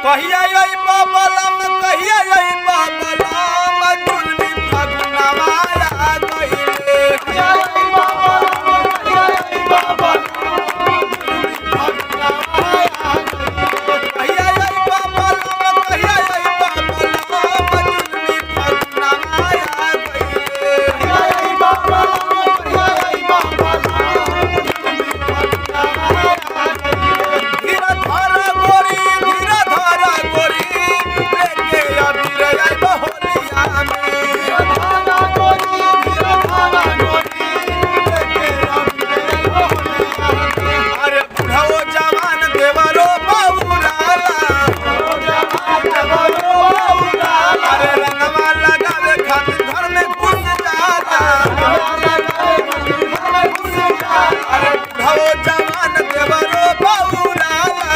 कहिया यही बाबलम कहिया यही बाबलम जुलमी फगुनवा आ गइले कहिया यही बाबलम कहिया यही बाबलम जुलमी फगुनवा आ गइले कहिया यही बाबलम कहिया यही बाबलम जुलमी फगुनवा आ गइले कहिया यही बाबलम कहिया यही बाबलम जुलमी फगुनवा आ गइले धीरा धारा गोरी धीरा धारा गोरी लेके अबीर आई बहोलिया में धीरा धारा गोरी लेके अबीर आई बहोलिया में अरे बुढ़ाओ जवान देवरो बहुराला बुढ़ाओ जवान देवरो बहुराला अरे रंगवा लगावे खातिर घर में घुस जाला रंगवा लगावे खातिर घर में घुस जाला अरे बुढ़ाओ जवान देवरो बहुराला